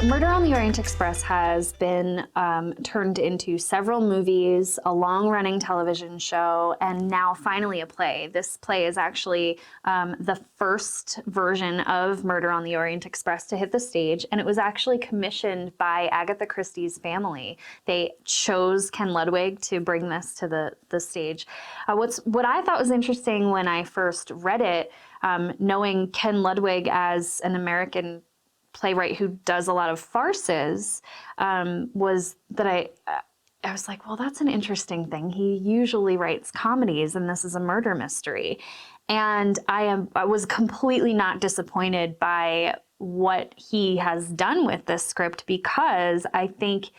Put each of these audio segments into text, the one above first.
Murder on the Orient Express has been turned into several movies, a long-running television show, and now finally a play. This play is actually the first version of Murder on the Orient Express to hit the stage, and it was actually commissioned by Agatha Christie's family. They chose Ken Ludwig to bring this to the stage. What I thought was interesting when I first read it, knowing Ken Ludwig as an American playwright who does a lot of farces, was that I was like, well, that's an interesting thing. He usually writes comedies, and this is a murder mystery. And I was completely not disappointed by what he has done with this script, because I think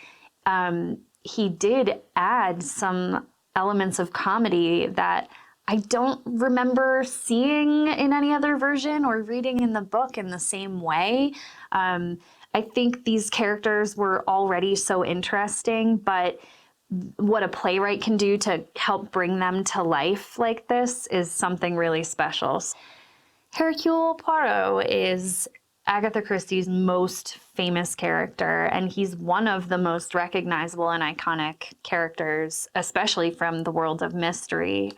he did add some elements of comedy that I don't remember seeing in any other version or reading in the book in the same way. I think these characters were already so interesting, but what a playwright can do to help bring them to life like this is something really special. Hercule Poirot is Agatha Christie's most famous character, and he's one of the most recognizable and iconic characters, especially from the world of mystery,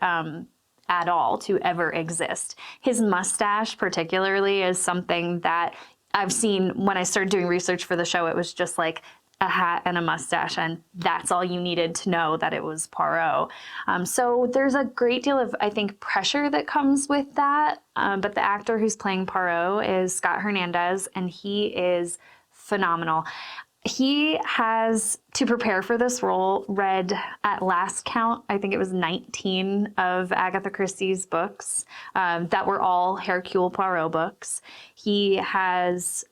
at all to ever exist. His mustache particularly is something that I've seen when I started doing research for the show. It was just like a hat and a mustache, and that's all you needed to know that it was Poirot. So there's a great deal of, I think, pressure that comes with that. But the actor who's playing Poirot is Scott Hernandez, and he is phenomenal. He has, to prepare for this role, read at last count, I think it was 19 of Agatha Christie's books that were all Hercule Poirot books. He has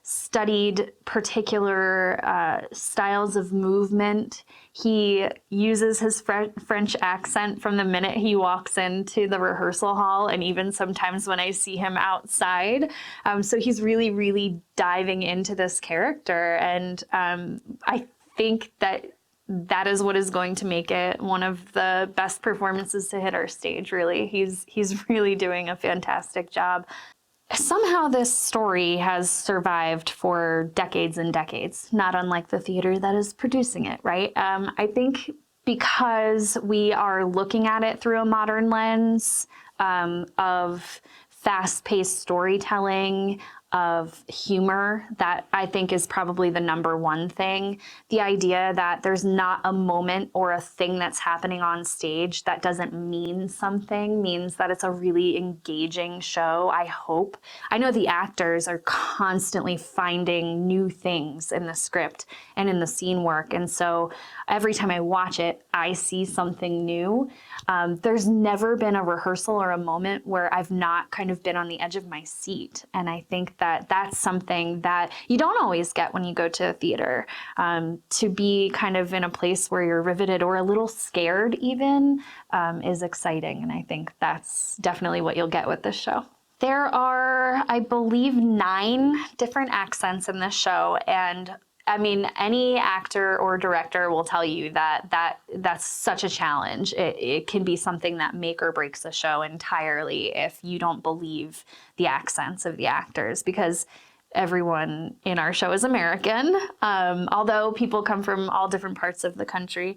studied particular styles of movement. He uses his French accent from the minute he walks into the rehearsal hall, and even sometimes when I see him outside. So he's really, really diving into this character, and I think that is what is going to make it one of the best performances to hit our stage, really. He's really doing a fantastic job. Somehow this story has survived for decades and decades, not unlike the theater that is producing it, right? I think because we are looking at it through a modern lens of fast-paced storytelling, of humor, that I think is probably the number one thing. The idea that there's not a moment or a thing that's happening on stage that doesn't mean something means that it's a really engaging show, I hope. I know the actors are constantly finding new things in the script and in the scene work, and so every time I watch it, I see something new. There's never been a rehearsal or a moment where I've not kind of been on the edge of my seat, and I think that that's something that you don't always get when you go to a theater. To be kind of in a place where you're riveted or a little scared even is exciting, and I think that's definitely what you'll get with this show. There are, I believe, 9 different accents in this show, and I mean, any actor or director will tell you that's such a challenge. It can be something that make or breaks a show entirely if you don't believe the accents of the actors, because everyone in our show is American. Although people come from all different parts of the country,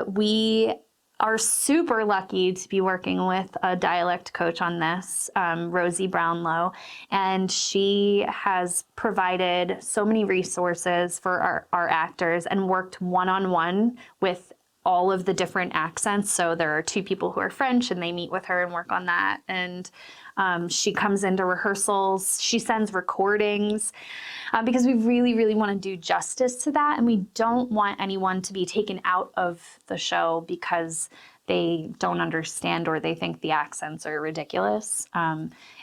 we are super lucky to be working with a dialect coach on this, Rosie Brownlow, and she has provided so many resources for our actors and worked one-on-one with all of the different accents. So there are 2 people who are French, and they meet with her and work on that. And she comes into rehearsals, she sends recordings, because we really, really want to do justice to that. And we don't want anyone to be taken out of the show because they don't understand or they think the accents are ridiculous.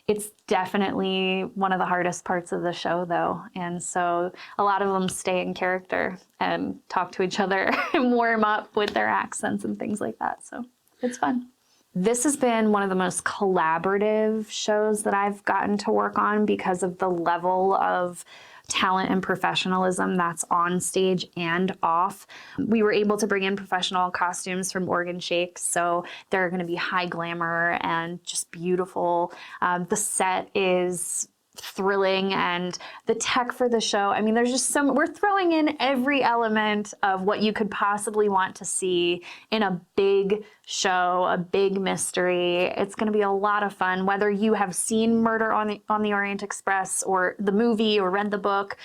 It's definitely one of the hardest parts of the show, though. And so a lot of them stay in character and talk to each other and warm up with their accents and things like that. So it's fun. This has been one of the most collaborative shows that I've gotten to work on because of the level of talent and professionalism that's on stage and off. We were able to bring in professional costumes from Organ Shakes, so they're going to be high glamour and just beautiful. The set is thrilling, and the tech for the show. I mean, there's just we're throwing in every element of what you could possibly want to see in a big show, a big mystery. It's going to be a lot of fun. Whether you have seen Murder on the Orient Express or the movie or read the book,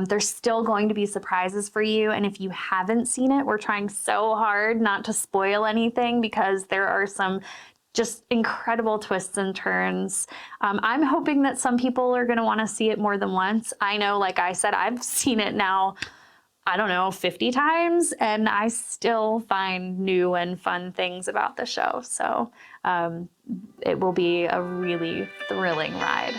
there's still going to be surprises for you. And if you haven't seen it, we're trying so hard not to spoil anything because there are some just incredible twists and turns. I'm hoping that some people are going to want to see it more than once. I know, like I said, I've seen it now, I don't know, 50 times, and I still find new and fun things about the show. So it will be a really thrilling ride.